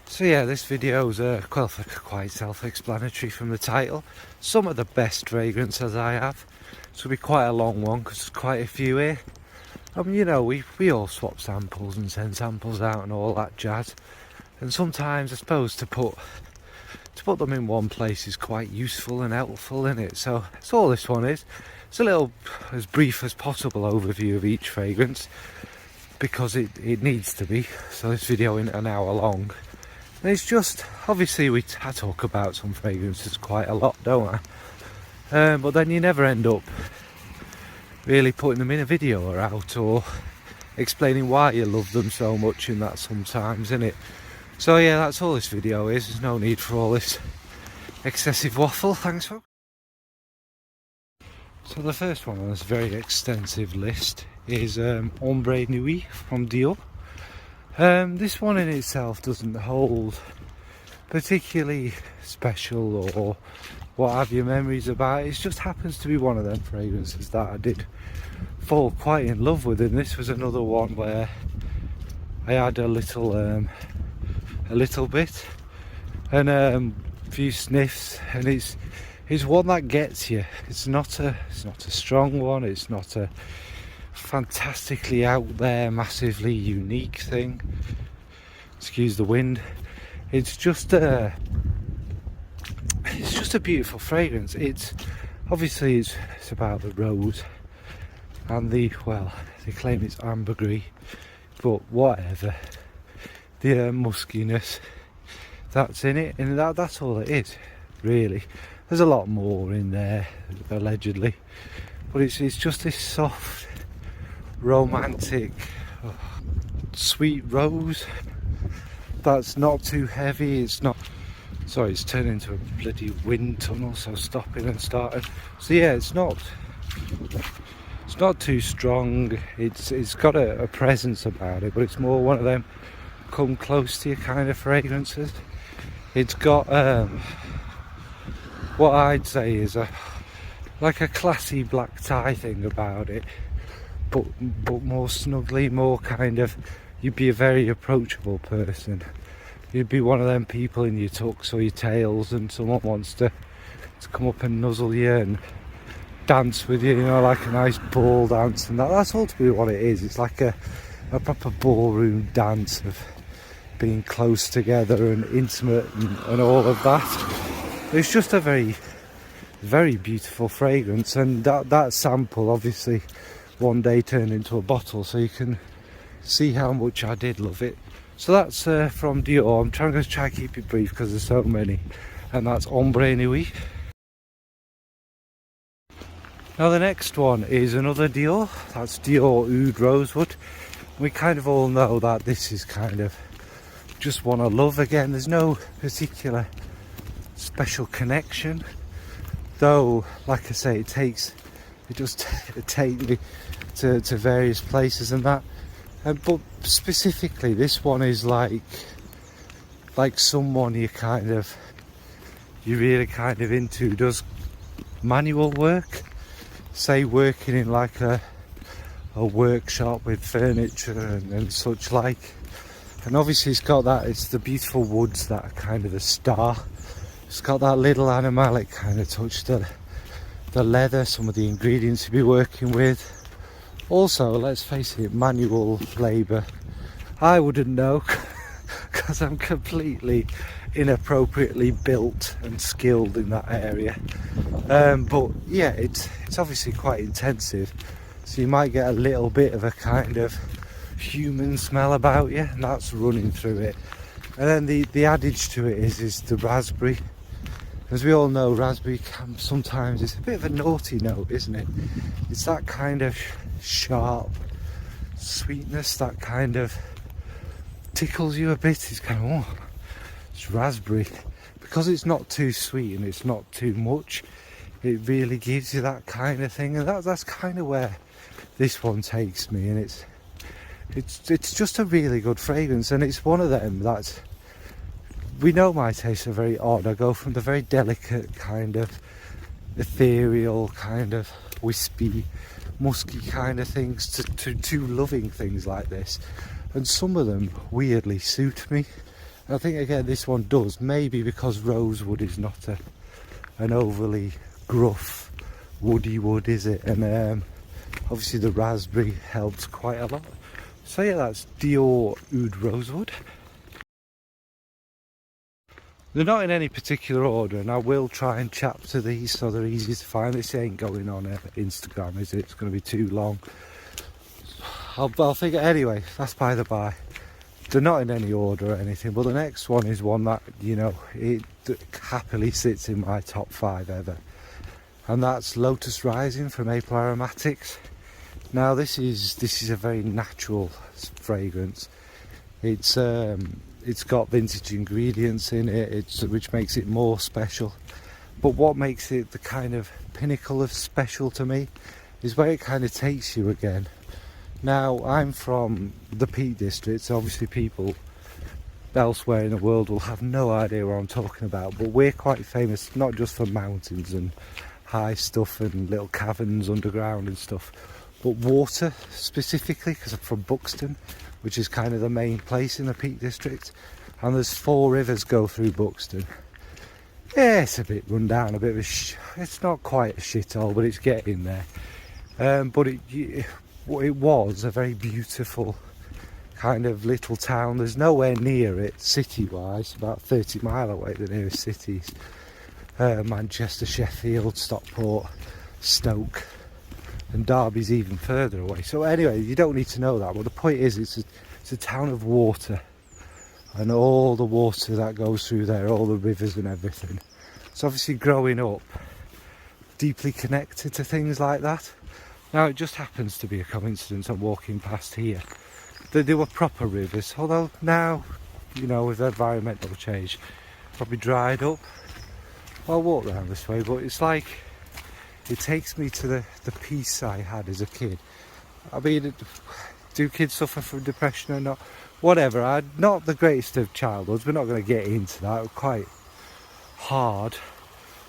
So yeah, this video's quite self-explanatory from the title. Some of the best fragrances I have. This will be quite a long one because there's quite a few here. I mean, you know, we all swap samples and send samples out and all that jazz. And sometimes I suppose to put them in one place is quite useful and helpful, isn't it? So that's all this one is. It's a little, as brief as possible overview of each fragrance because it needs to be. So this video isn't an hour long. And it's just, obviously I talk about some fragrances quite a lot, don't I? But then you never end up really putting them in a video or out, or explaining why you love them so much in that sometimes, innit? So yeah, that's all this video is. There's no need for all this excessive waffle. Thanks, folks. So the first one on this very extensive list is Ambre Nuit from Dior. This one in itself doesn't hold particularly special or what have you memories about it. It just happens to be one of them fragrances that I did fall quite in love with, and this was another one where I had a little bit and a few sniffs, and it's one that gets you. It's not a strong one, it's not a fantastically out there, massively unique thing. Excuse the wind. It's just a beautiful fragrance. It's obviously it's about the rose and they claim it's ambergris, but whatever. The muskiness that's in it, and that's all it is, really. There's a lot more in there, allegedly, but it's just this soft, romantic, sweet rose that's not too heavy. It's not, sorry, it's turned into a bloody wind tunnel, so stopping and starting. So yeah, it's not too strong. It's got a presence about it, but it's more one of them come close to you kind of fragrances. It's got what I'd say is like a classy black tie thing about it, but more snugly, more kind of, you'd be a very approachable person. You'd be one of them people in your tux or your tails and someone wants to come up and nuzzle you and dance with you, you know, like a nice ball dance, and that's ultimately what it is. It's like a proper ballroom dance of being close together and intimate and all of that. It's just a very, very beautiful fragrance, and that sample obviously one day turned into a bottle, so you can see how much I did love it. So that's from Dior. I'm trying to keep it brief because there's so many, and that's Ambre Nuit. Now the next one is another Dior. That's Dior Oud Rosewood. We kind of all know that this is kind of just one I love. Again, there's no particular special connection, though like I say, it does take me to various places and that, but specifically this one is like someone you're really kind of into, does manual work, say working in like a workshop with furniture and such like. And obviously it's the beautiful woods that are kind of the star. It's got that little animalic kind of touch, the leather, some of the ingredients you'll be working with. Also, let's face it, manual labour. I wouldn't know because I'm completely inappropriately built and skilled in that area. But yeah, it's obviously quite intensive. So you might get a little bit of a kind of human smell about you, and that's running through it. And then the adage to it is the raspberry. As we all know, raspberry sometimes it's a bit of a naughty note, isn't it? It's that kind of sharp sweetness that kind of tickles you a bit. It's kind of, oh, it's raspberry. Because it's not too sweet and it's not too much, it really gives you that kind of thing. And that's kind of where this one takes me, and it's just a really good fragrance, and it's one of them that, we know my tastes are very odd. I go from the very delicate kind of ethereal, kind of wispy, musky kind of things to loving things like this, and some of them weirdly suit me, I think again this one does, maybe because rosewood is not an overly gruff woody wood, is it? And obviously the raspberry helps quite a lot. So yeah, that's Dior Oud Rosewood. They're not in any particular order, and I will try and chapter these so they're easy to find. This ain't going on Instagram, is it? It's going to be too long. I'll figure anyway. That's by the by. They're not in any order or anything, but the next one is one that, you know, it happily sits in my top 5 ever, and that's Lotus Rising from Maple Aromatics. Now this is a very natural fragrance. It's got vintage ingredients in it, which makes it more special. But what makes it the kind of pinnacle of special to me is where it kind of takes you again. Now, I'm from the Peak District, so obviously people elsewhere in the world will have no idea what I'm talking about, but we're quite famous not just for mountains and high stuff and little caverns underground and stuff, but water specifically, because I'm from Buxton, which is kind of the main place in the Peak District, and there's 4 rivers go through Buxton. Yeah, it's a bit run down, a bit of it's not quite a shithole, but it's getting there. But it was a very beautiful kind of little town. There's nowhere near it city-wise, about 30 mile away, the nearest cities. Manchester, Sheffield, Stockport, Stoke, and Derby's even further away. So anyway, you don't need to know that, but the point is it's a town of water, and all the water that goes through there, all the rivers and everything. So obviously growing up, deeply connected to things like that. Now it just happens to be a coincidence I'm walking past here. They were proper rivers, although now, you know, with environmental change, probably dried up. I'll walk around this way, but it's like, it takes me to the peace I had as a kid. I mean, do kids suffer from depression or not? Whatever, I'm not the greatest of childhoods, we're not going to get into that, it's quite hard.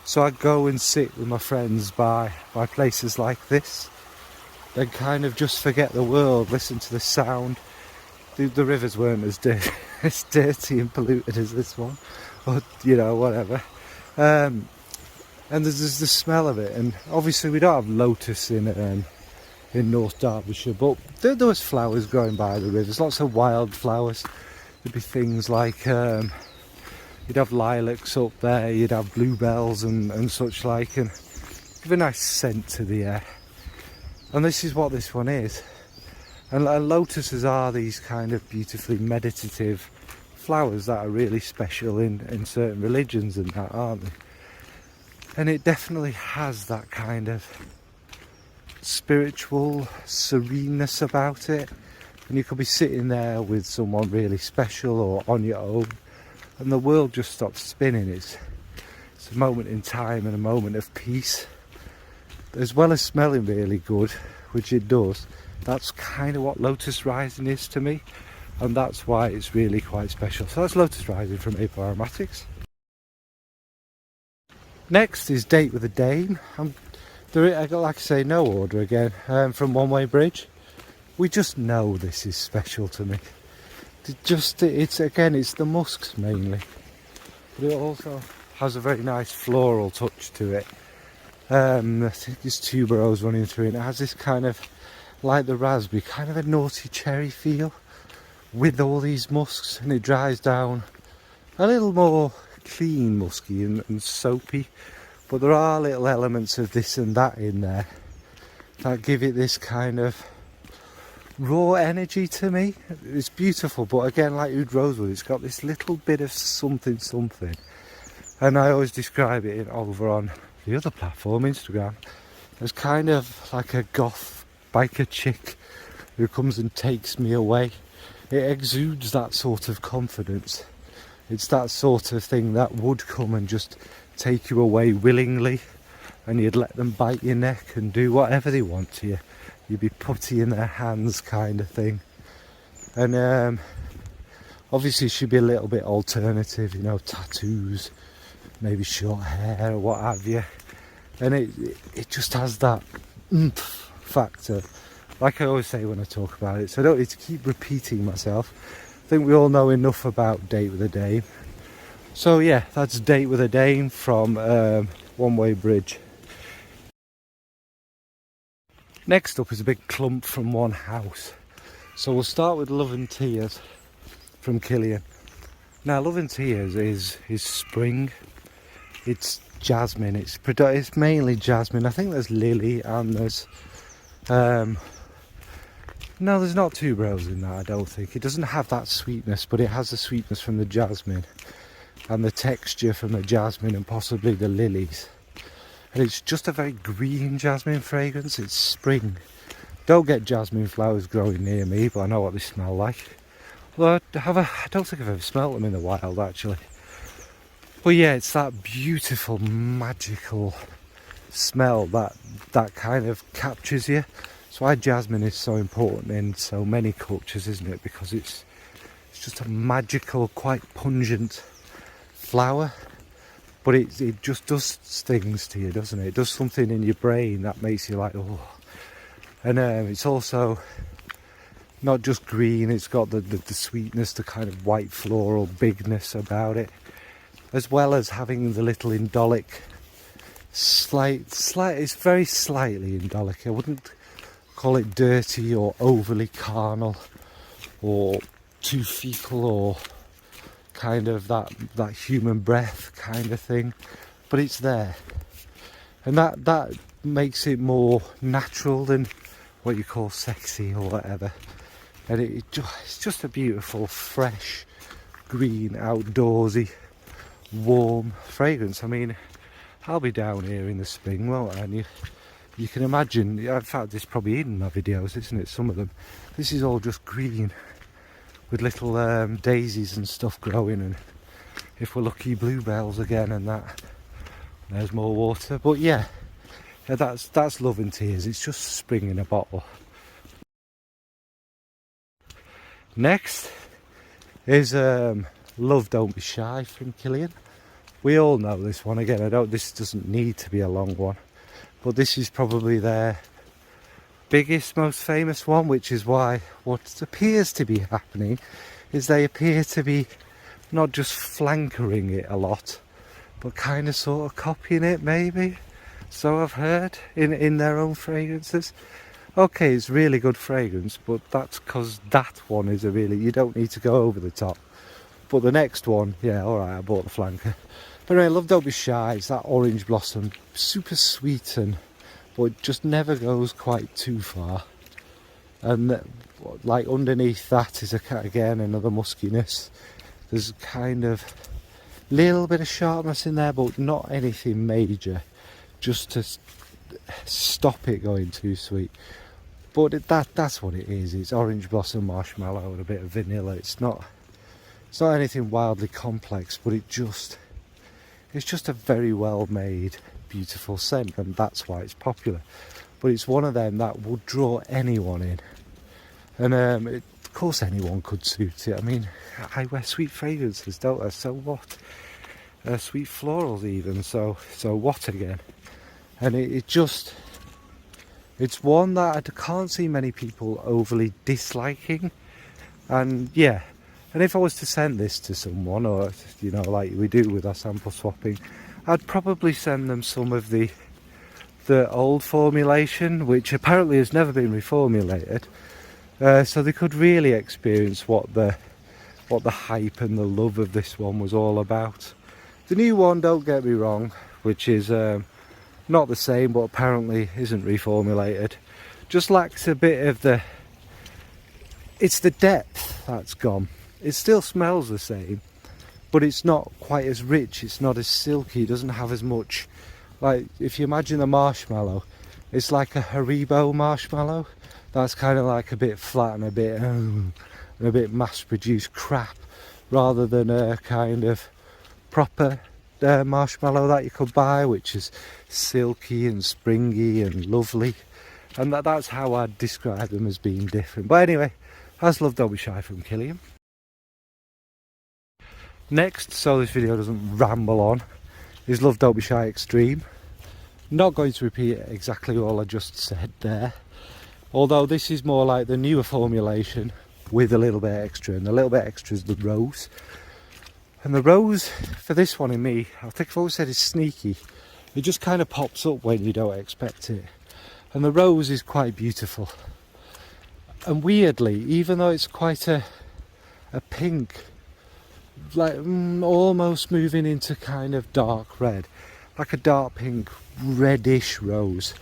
So I'd go and sit with my friends by places like this, then kind of just forget the world, listen to the sound. The rivers weren't as dirty and polluted as this one, but you know, whatever. And there's the smell of it, and obviously we don't have lotus in North Derbyshire, but there was flowers growing by the rivers, lots of wild flowers. There'd be things like you'd have lilacs up there, you'd have bluebells and such like, and give a nice scent to the air. And this is what this one is. And lotuses are these kind of beautifully meditative flowers that are really special in certain religions and that, aren't they? And it definitely has that kind of spiritual sereneness about it. And you could be sitting there with someone really special or on your own, and the world just stops spinning. It's a moment in time and a moment of peace. As well as smelling really good, which it does, that's kind of what Lotus Rising is to me, and that's why it's really quite special. So that's Lotus Rising from Maple Aromatics. Next is Date with a Dame. I got, like I say, no order again, from One Way Bridge. We just know this is special to me. It's the musks mainly, but it also has a very nice floral touch to it. I think there's tuberose running through it. It has this kind of, like the raspberry, kind of a naughty cherry feel with all these musks, and it dries down a little more clean musky and soapy, but there are little elements of this and that in there that give it this kind of raw energy to me. It's beautiful, but again, like Oud Rosewood, it's got this little bit of something, and I always describe it over on the other platform, Instagram, as kind of like a goth biker chick who comes and takes me away. It exudes that sort of confidence. It's that sort of thing that would come and just take you away willingly, and you'd let them bite your neck and do whatever they want to you. You'd be putty in their hands kind of thing. And obviously she'd be a little bit alternative, you know, tattoos, maybe short hair or what have you. And it just has that oomph factor, like I always say when I talk about it, so I don't need to keep repeating myself. think we all know enough about Date with a Dame. So yeah, that's Date with a Dame from One Way Bridge. Next up is a big clump from one house. So we'll start with Love and Tears from Kilian. Now Love and Tears is spring. It's jasmine. It's mainly jasmine. I think there's lily and there's no, there's not tuberose in that, I don't think. It doesn't have that sweetness, but it has the sweetness from the jasmine and the texture from the jasmine and possibly the lilies. And it's just a very green jasmine fragrance. It's spring. Don't get jasmine flowers growing near me, but I know what they smell like. Although I don't think I've ever smelled them in the wild, actually. But yeah, it's that beautiful, magical smell that kind of captures you. That's why jasmine is so important in so many cultures, isn't it? Because it's just a magical, quite pungent flower. But it just does things to you, doesn't it? It does something in your brain that makes you like, oh. And it's also not just green, it's got the sweetness, the kind of white floral bigness about it. As well as having the little indolic, it's very slightly indolic. I wouldn't call it dirty or overly carnal or too fecal or kind of that human breath kind of thing, but it's there, and that makes it more natural than what you call sexy or whatever. And it's just a beautiful, fresh, green, outdoorsy, warm fragrance. I mean, I'll be down here in the spring, won't I? And you can imagine, in fact, it's probably in my videos, isn't it? Some of them. This is all just green with little daisies and stuff growing, and if we're lucky, bluebells again, and that. There's more water, but yeah, that's Love and Tears. It's just spring in a bottle. Next is Love Don't Be Shy from Kilian. We all know this one. Again, this doesn't need to be a long one, but this is probably their biggest, most famous one, which is why what appears to be happening is they appear to be not just flankering it a lot, but kind of sort of copying it, maybe. So I've heard in their own fragrances. Okay, it's really good fragrance, but that's because that one is you don't need to go over the top. But the next one, yeah, alright, I bought the flanker. But anyway, Love Don't Be Shy, it's that orange blossom, super sweet, but it just never goes quite too far. And like underneath that is again another muskiness. There's kind of little bit of sharpness in there, but not anything major, just to stop it going too sweet. But that's what it is. It's orange blossom, marshmallow, and a bit of vanilla. It's not anything wildly complex, but it's just a very well made, beautiful scent, and that's why it's popular. But it's one of them that will draw anyone in, and of course anyone could suit it. I mean, I wear sweet fragrances, don't I? So what? Sweet florals even. So what again? And it's one that I can't see many people overly disliking. And yeah, and if I was to send this to someone, or like we do with our sample swapping, I'd probably send them some of the old formulation, which apparently has never been reformulated, so they could really experience what the hype and the love of this one was all about. The new one, don't get me wrong, which is not the same, but apparently isn't reformulated, just lacks a bit of it's the depth that's gone. It still smells the same, but it's not quite as rich, it's not as silky, it doesn't have as much, like if you imagine a marshmallow, it's like a Haribo marshmallow, that's kind of like a bit flat and a bit mass produced crap, rather than a kind of proper marshmallow that you could buy, which is silky and springy and lovely. And that's how I'd describe them, as being different. But anyway, that's Love Don't Be Shy from Kilian. Next, so this video doesn't ramble on, is Love Don't Be Shy Extreme. Not going to repeat exactly all I just said there, although this is more like the newer formulation, with a little bit extra, and a little bit extra is the rose. And the rose for this one in me, I think I've always said, is sneaky. It just kind of pops up when you don't expect it. And the rose is quite beautiful. And weirdly, even though it's quite a pink, like almost moving into kind of dark red, like a dark pink reddish rose,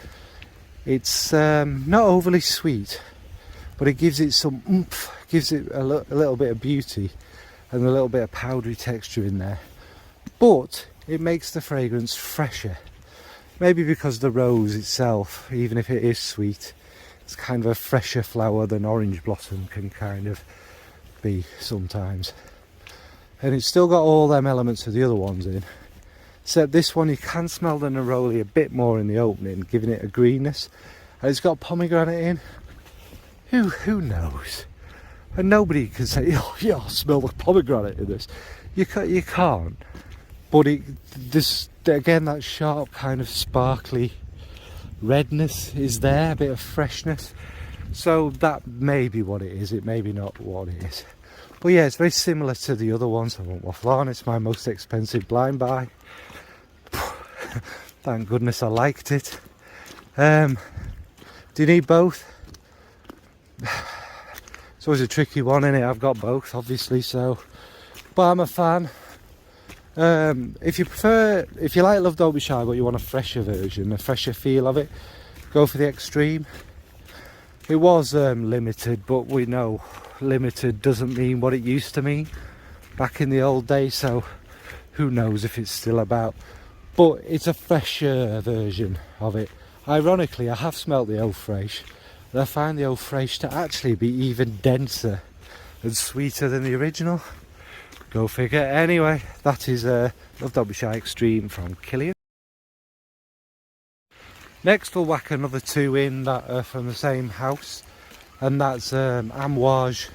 it's not overly sweet, but it gives it some oomph, gives it a little bit of beauty and a little bit of powdery texture in there. But it makes the fragrance fresher. Maybe because the rose itself, even if it is sweet, it's kind of a fresher flower than orange blossom can kind of be sometimes. And it's still got all them elements of the other ones in. Except this one, you can smell the neroli a bit more in the opening, giving it a greenness. And it's got pomegranate in. Who knows? And nobody can say, oh yeah, I smell the pomegranate in this. You can't. But this, again, that sharp kind of sparkly redness is there, a bit of freshness. So that may be what it is, it may be not what it is. But yeah, it's very similar to the other ones. I won't waffle on. It's my most expensive blind buy. Thank goodness I liked it. Do you need both? It's always a tricky one, isn't it? I've got both, obviously, so. But I'm a fan. If you like Love Don't Be Shy, but you want a fresher version, a fresher feel of it, go for the Extreme. It was limited, but we know limited doesn't mean what it used to mean back in the old days, so who knows if it's still about. But it's a fresher version of it. Ironically, I have smelt the Eau Fraiche, and I find the Eau Fraiche to actually be even denser and sweeter than the original. Go figure. Anyway, that is Love Don't Be Shy Extreme from Kilian. Next we'll whack another two in that are from the same house, and that's Amouage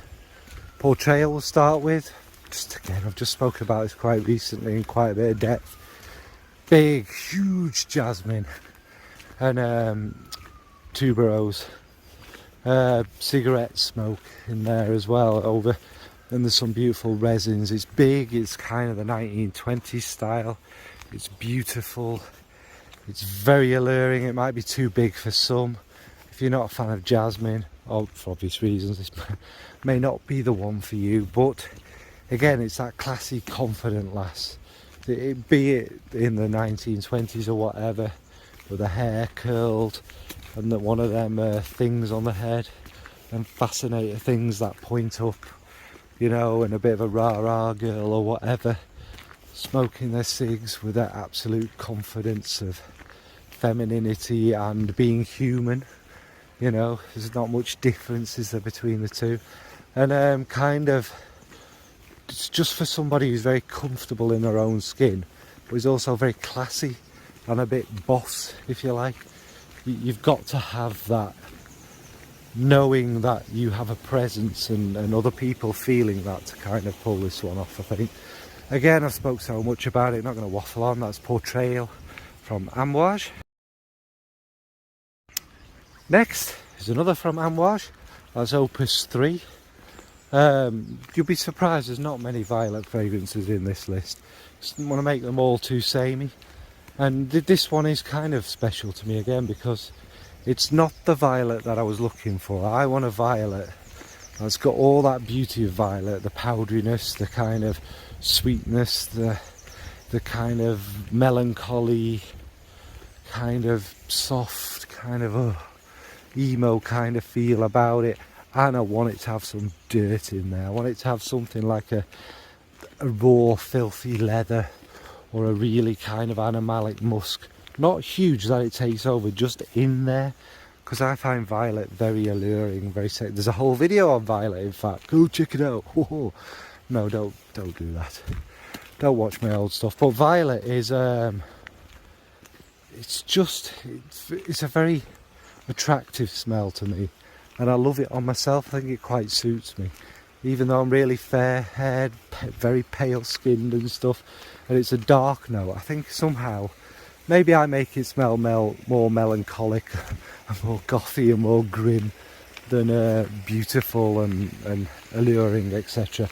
Portrayal we'll start with. Just again, I've just spoken about this quite recently in quite a bit of depth. Big, huge jasmine and tuberose, cigarette smoke in there as well over. And there's some beautiful resins. It's big, it's kind of the 1920s style. It's beautiful. It's very alluring. It might be too big for some. If you're not a fan of jasmine, or for obvious reasons, this may not be the one for you. But again, it's that classy, confident lass. Be it in the 1920s or whatever, with the hair curled and one of them things on the head, and fascinator things that point up, you know, and a bit of a rah-rah girl or whatever, smoking their cigs with that absolute confidence of femininity and being human. You know, there's not much difference, is there, between the two. And kind of, it's just for somebody who's very comfortable in their own skin, but is also very classy and a bit boss, if you like. You've got to have that, knowing that you have a presence and other people feeling that, to kind of pull this one off, I think. Again, I've spoke so much about it, not going to waffle on. That's Portrayal from Amouage. Next is another from Amouage. That's Opus III. You'll be surprised there's not many violet fragrances in this list. Just didn't want to make them all too samey. And this one is kind of special to me again because it's not the violet that I was looking for. I want a violet that's got all that beauty of violet, the powderiness, the kind of sweetness, the kind of melancholy, kind of soft, kind of emo kind of feel about it. And I want it to have some dirt in there. I want it to have something like a raw, filthy leather, or a really kind of animalic musk. Not huge that it takes over, just in there. Because I find violet very alluring, very sexy. There's a whole video on violet, in fact. Go check it out. No, don't do that. Don't watch my old stuff. But violet is, it's a very attractive smell to me. And I love it on myself. I think it quite suits me. Even though I'm really fair-haired, very pale-skinned and stuff. And it's a dark note. I think somehow, maybe I make it smell more melancholic and more gothy and more grim than beautiful and alluring, etc.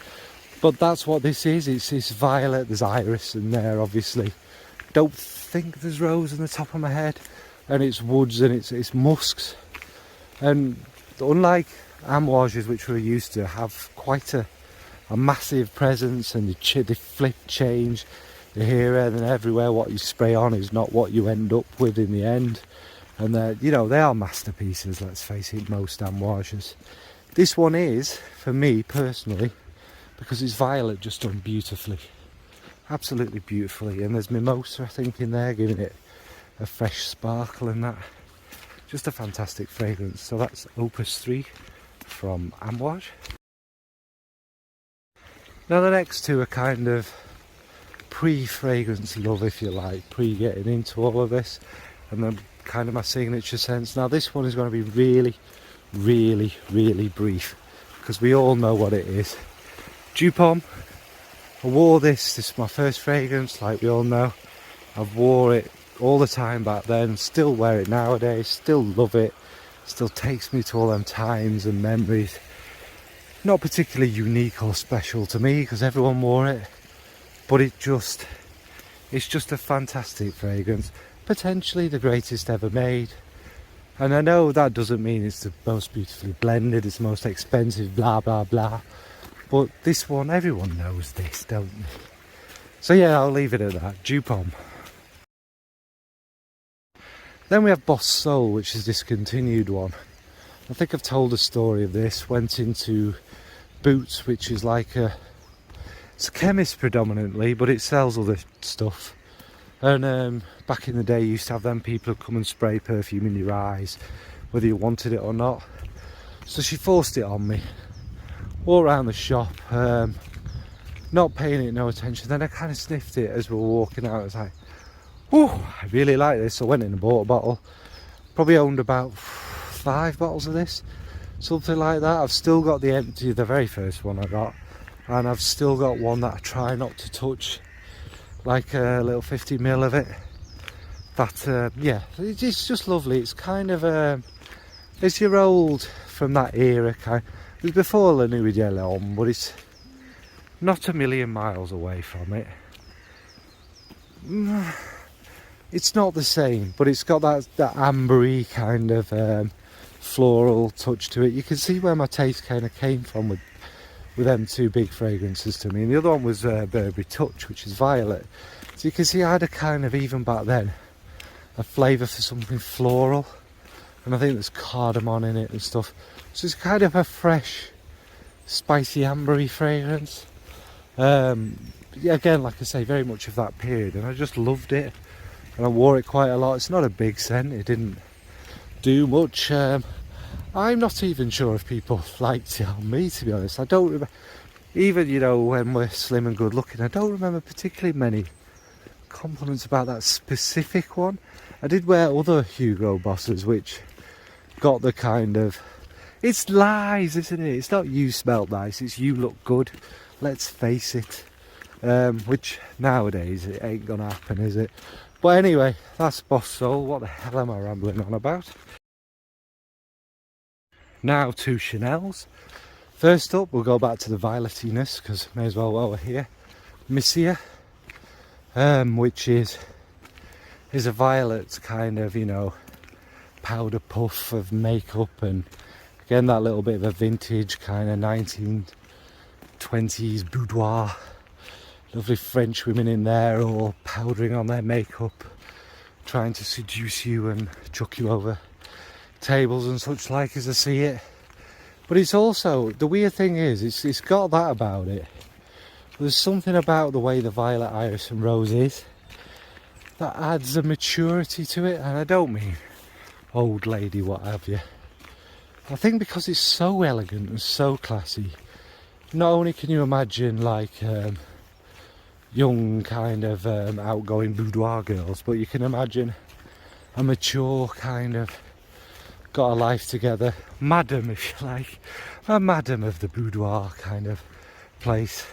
But that's what this is. It's violet. There's iris in there, obviously. Don't think there's rose in the top of my head. And it's woods and it's musks. And unlike Amouages, which we're used to, have quite a massive presence, and they flip, change here and everywhere. What you spray on is not what you end up with in the end. And you know, they are masterpieces, let's face it, most Amouages. This one is, for me personally, because it's violet, just done beautifully. Absolutely beautifully. And there's mimosa, I think, in there, giving it a fresh sparkle and that. Just a fantastic fragrance. So that's Opus III from Amouage. Now the next two are kind of pre-fragrance love, if you like, pre-getting into all of this, and then kind of my signature scents. Now this one is going to be really, really, really brief, because we all know what it is. Joop Homme. I wore this is my first fragrance, like we all know. I've wore it all the time back then, still wear it nowadays, still love it, still takes me to all them times and memories. Not particularly unique or special to me, because everyone wore it, but it's just a fantastic fragrance, potentially the greatest ever made. And I know that doesn't mean it's the most beautifully blended, it's the most expensive, blah blah blah, but this one, everyone knows this, don't they? So yeah, I'll leave it at that. Joop Homme. Then we have Boss Soul, which is discontinued one. I think I've told a story of this. Went into Boots, which is like it's a chemist predominantly, but it sells other stuff. And back in the day, you used to have them people who come and spray perfume in your eyes, whether you wanted it or not. So she forced it on me. Walked around the shop, not paying it no attention. Then I kind of sniffed it as we were walking out. I was like, oh, I really like this. So I went in and bought a bottle. Probably owned about 5 bottles of this, something like that. I've still got the empty, the very first one I got, and I've still got one that I try not to touch, like a little 50ml of it. That yeah, it's just lovely. It's kind of it's your old, from that era kind. It was before the Nuit, but it's not a million miles away from it. It's not the same, but it's got that ambery kind of floral touch to it. You can see where my taste kind of came from with them two big fragrances to me. And the other one was Burberry Touch, which is violet. So you can see I had a kind of, even back then, a flavour for something floral. And I think there's cardamom in it and stuff. So it's kind of a fresh, spicy, ambery fragrance. Yeah, again, like I say, very much of that period. And I just loved it. And I wore it quite a lot. It's not a big scent. It didn't do much. I'm not even sure if people liked it on me, to be honest. I don't remember, even, you know, when we're slim and good looking, I don't remember particularly many compliments about that specific one. I did wear other Hugo bosses, which got the kind of, it's lies, isn't it? It's not you smelled nice, it's you look good. Let's face it. Which nowadays it ain't gonna happen, is it? But anyway, that's Boss Soul. What the hell am I rambling on about? Now two Chanels. First up, we'll go back to the violetiness, because may as well while we're here. Misia, which is a violet kind of, you know, powder puff of makeup, and again that little bit of a vintage kind of 1920s boudoir. Lovely French women in there all powdering on their makeup, trying to seduce you and chuck you over tables and such like, as I see it. But it's also, the weird thing is, it's got that about it. There's something about the way the violet, iris and rose is that adds a maturity to it, and I don't mean old lady what have you. I think because it's so elegant and so classy, not only can you imagine like young kind of outgoing boudoir girls, but you can imagine a mature kind of got a life together madam, if you like, a madam of the boudoir kind of place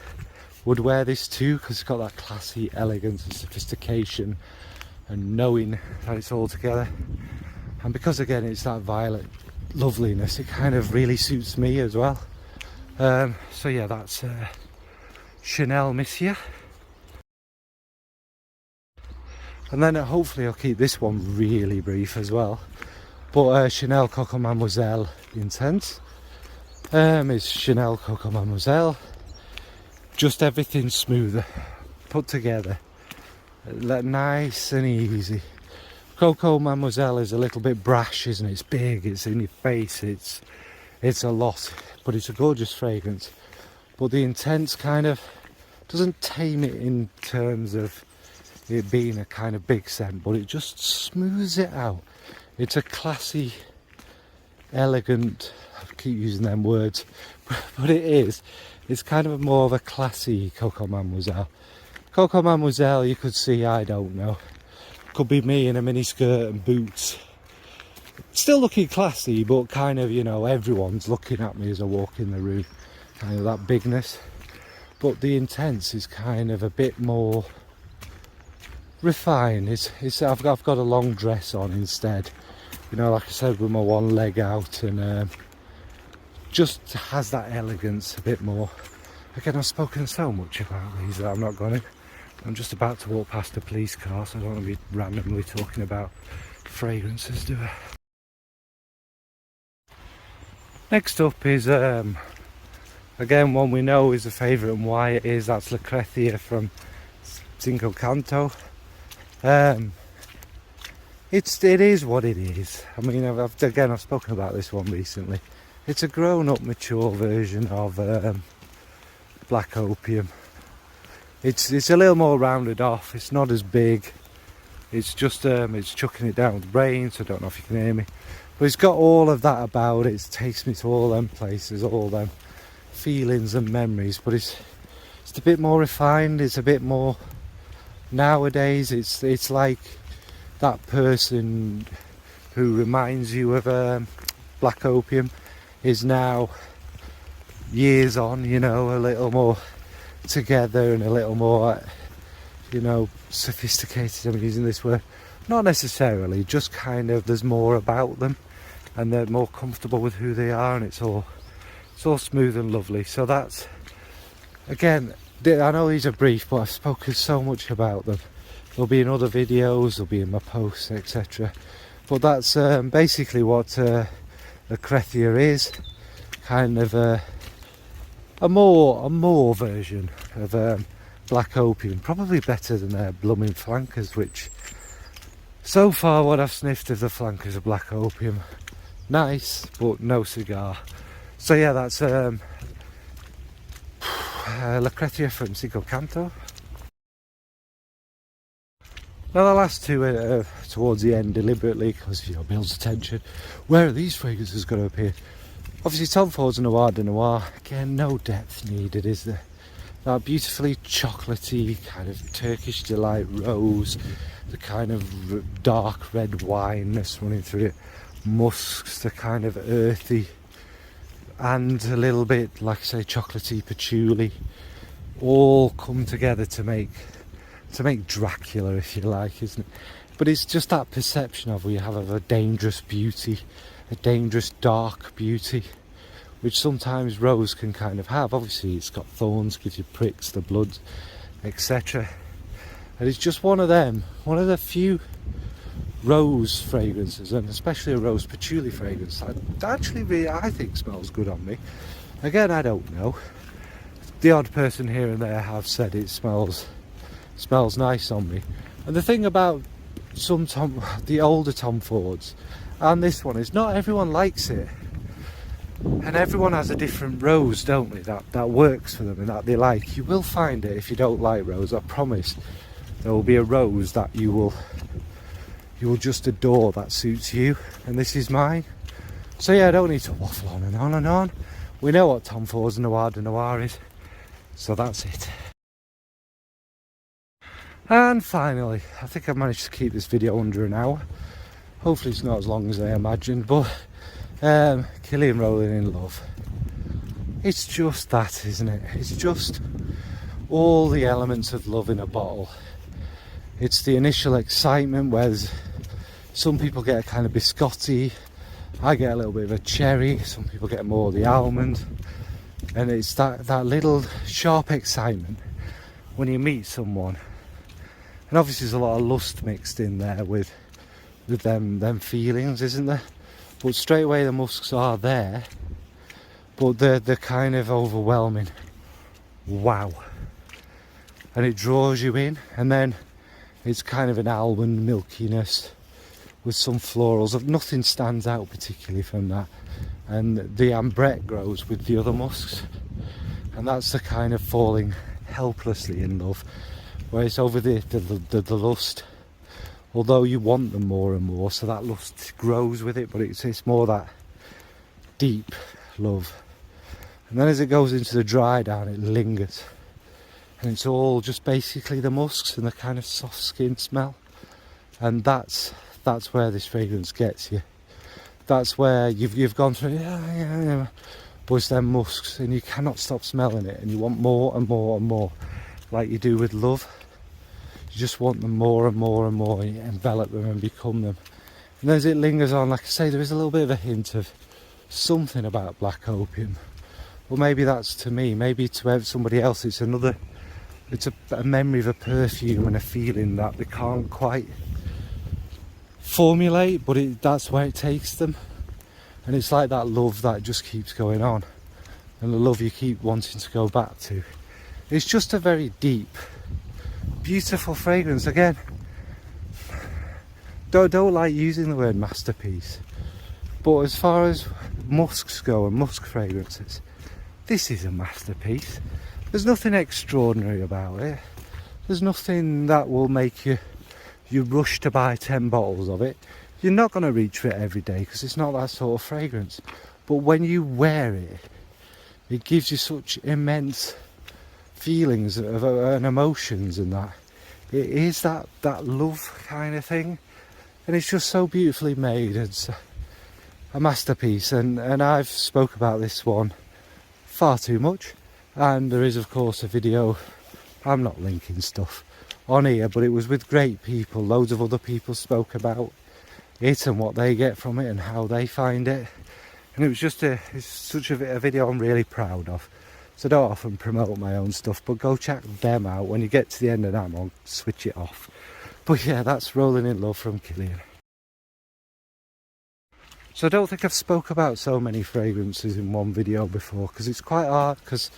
would wear this too, because it's got that classy elegance and sophistication and knowing that it's all together. And because again it's that violet, loveliness. It kind of really suits me as well. So yeah, that's Chanel Misia. And then hopefully I'll keep this one really brief as well. But Chanel Coco Mademoiselle Intense. It's Chanel Coco Mademoiselle. Just everything smoother, put together, nice and easy. Coco Mademoiselle is a little bit brash, isn't it? It's big, it's in your face, it's a lot, but it's a gorgeous fragrance. But the Intense kind of doesn't tame it in terms of it being a kind of big scent, but it just smooths it out. It's a classy, elegant, I keep using them words, but it is. It's kind of more of a classy Coco Mademoiselle. Coco Mademoiselle, you could see, I don't know, could be me in a mini skirt and boots. Still looking classy, but kind of, you know, everyone's looking at me as I walk in the room. Kind of that bigness. But the Intense is kind of a bit more refined. I've got a long dress on instead. You know, like I said, with my one leg out, and just has that elegance a bit more. Again, I've spoken so much about these that I'm not going to. I'm just about to walk past a police car, so I don't want to be randomly talking about fragrances, do I? Next up is, again, one we know is a favourite and why it is. That's Lucrethia from Canto. It is what it is. I mean, I've spoken about this one recently. It's a grown-up, mature version of Black Opium. It's a little more rounded off. It's not as big. It's just it's chucking it down with the brain. So I don't know if you can hear me, but it's got all of that about it. It takes me to all them places, all them feelings and memories. But it's a bit more refined. It's a bit more nowadays. It's like that person who reminds you of Black Opium is now years on, you know, a little more together and a little more, you know, sophisticated. I'm using this word, not necessarily, just kind of there's more about them and they're more comfortable with who they are, and it's all smooth and lovely. So that's, again, I know these are brief, but I've spoken so much about them. They'll be in other videos, they'll be in my posts, etc. But that's basically what Lucrethia is. Kind of a more version of Black Opium. Probably better than their blooming flankers, which so far what I've sniffed of the flankers of Black Opium, nice, but no cigar. So yeah, that's Lucrethia from Canto. Now the last two are towards the end deliberately, because, you know, builds attention. Where are these fragrances going to appear? Obviously Tom Ford's Noir de Noir. Again, no depth needed, is there? That beautifully chocolatey kind of Turkish delight rose, the kind of dark red wineness running through it, musks, the kind of earthy, and a little bit, like I say, chocolatey patchouli, all come together to make Dracula, if you like, isn't it? But it's just that perception of we have of a dangerous beauty, a dangerous dark beauty, which sometimes rose can kind of have. Obviously it's got thorns, gives you pricks, the blood, etc. And it's just one of them, one of the few rose fragrances, and especially a rose patchouli fragrance, that actually really, I think, smells good on me. Again, I don't know. The odd person here and there have said it smells nice on me. And the thing about the older Tom Fords and this one is not everyone likes it, and everyone has a different rose, don't they, that works for them and that they like. You will find it if you don't like rose, I promise. There will be a rose that you will just adore, that suits you, and this is mine. So yeah, I don't need to waffle on and on and on. We know what Tom Ford's Noir de Noir is, so that's it. And finally, I think I've managed to keep this video under an hour. Hopefully it's not as long as I imagined, but Kilian Rolling in Love. It's just that, isn't it? It's just all the elements of love in a bottle. It's the initial excitement where some people get a kind of biscotti, I get a little bit of a cherry, some people get more of the almond, and it's that little sharp excitement when you meet someone. And obviously there's a lot of lust mixed in there with them feelings, isn't there? But straight away the musks are there, but they're kind of overwhelming. Wow. And it draws you in, and then it's kind of an almond milkiness with some florals. Nothing stands out particularly from that. And the Ambre grows with the other musks, and that's the kind of falling helplessly in love. Whereas over the lust, although you want them more and more, so that lust grows with it, but it's more that deep love. And then as it goes into the dry down, it lingers, and it's all just basically the musks and the kind of soft skin smell. And that's where this fragrance gets you. That's where you've gone through, but it's them musks, and you cannot stop smelling it, and you want more and more and more, like you do with love. You just want them more and more and more, and you envelop them and become them. And as it lingers on, like I say, there is a little bit of a hint of something about black opium. Well, maybe that's to me, maybe to somebody else it's a memory of a perfume and a feeling that they can't quite formulate, but that's where it takes them. And it's like that love that just keeps going on, and the love you keep wanting to go back to. It's just a very deep, beautiful fragrance. Again, don't like using the word masterpiece, but as far as musks go and musk fragrances, this is a masterpiece. There's nothing extraordinary about it. There's nothing that will make you rush to buy 10 bottles of it. You're not going to reach for it every day because it's not that sort of fragrance. But when you wear it, it gives you such immense feelings and emotions, and that it is that love kind of thing. And it's just so beautifully made. It's a masterpiece, and I've spoke about this one far too much. And there is of course a video, I'm not linking stuff on here, but it was with great people. Loads of other people spoke about it and what they get from it and how they find it, and it was just it's such a video I'm really proud of. So I don't often promote my own stuff, but go check them out. When you get to the end of that, I'll switch it off. But yeah, that's Rolling in Love from Kilian. So I don't think I've spoke about so many fragrances in one video before, because it's quite hard, because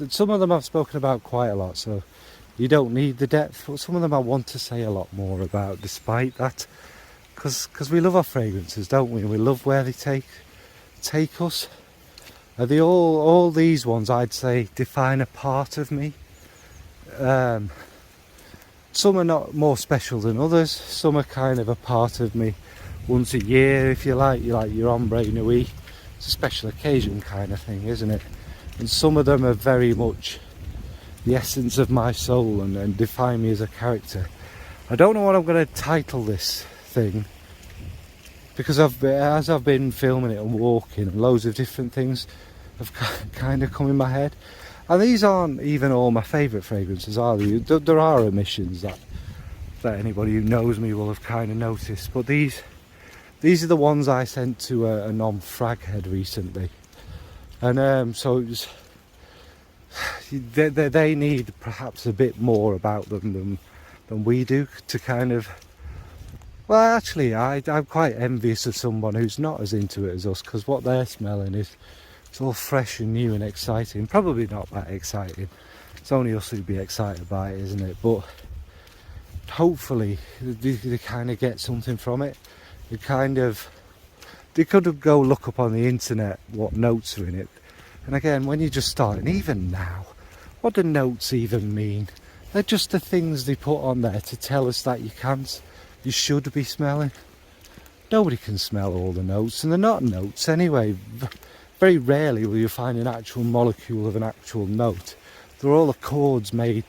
some of them I've spoken about quite a lot, so you don't need the depth, but some of them I want to say a lot more about despite that, because we love our fragrances, don't we? We love where they take us. All these ones, I'd say, define a part of me. Some are not more special than others. Some are kind of a part of me once a year, if you like. You like your Ombre Nuit. It's a special occasion kind of thing, isn't it? And some of them are very much the essence of my soul and define me as a character. I don't know what I'm going to title this thing, because as I've been filming it and walking, loads of different things have kind of come in my head. And these aren't even all my favourite fragrances, are they? There are omissions that anybody who knows me will have kind of noticed, but these are the ones I sent to a non-Fraghead recently, and so it was, they need perhaps a bit more about them than we do to kind of. Well, actually, I'm quite envious of someone who's not as into it as us, because what they're smelling is it's all fresh and new and exciting. Probably not that exciting. It's only us who'd be excited by it, isn't it? But hopefully they kind of get something from it. They could go look up on the internet what notes are in it. And again, when you just start, and even now, what do notes even mean? They're just the things they put on there to tell us that you should be smelling. Nobody can smell all the notes, and they're not notes anyway. Very rarely will you find an actual molecule of an actual note. They're all accords made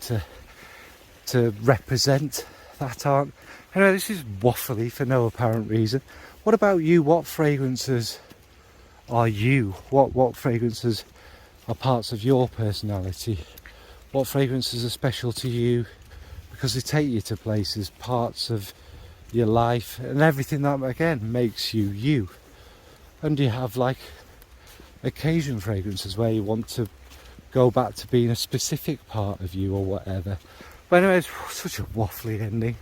to represent that, aren't. Anyway, this is waffly for no apparent reason. What about you? What fragrances are you? What fragrances are parts of your personality? What fragrances are special to you because they take you to places, parts of your life, and everything that again makes you you. And you have like occasion fragrances where you want to go back to being a specific part of you or whatever. But anyways, such a waffly ending.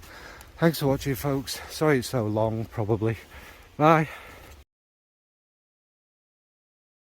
Thanks for watching, folks. Sorry it's so long, probably. Bye.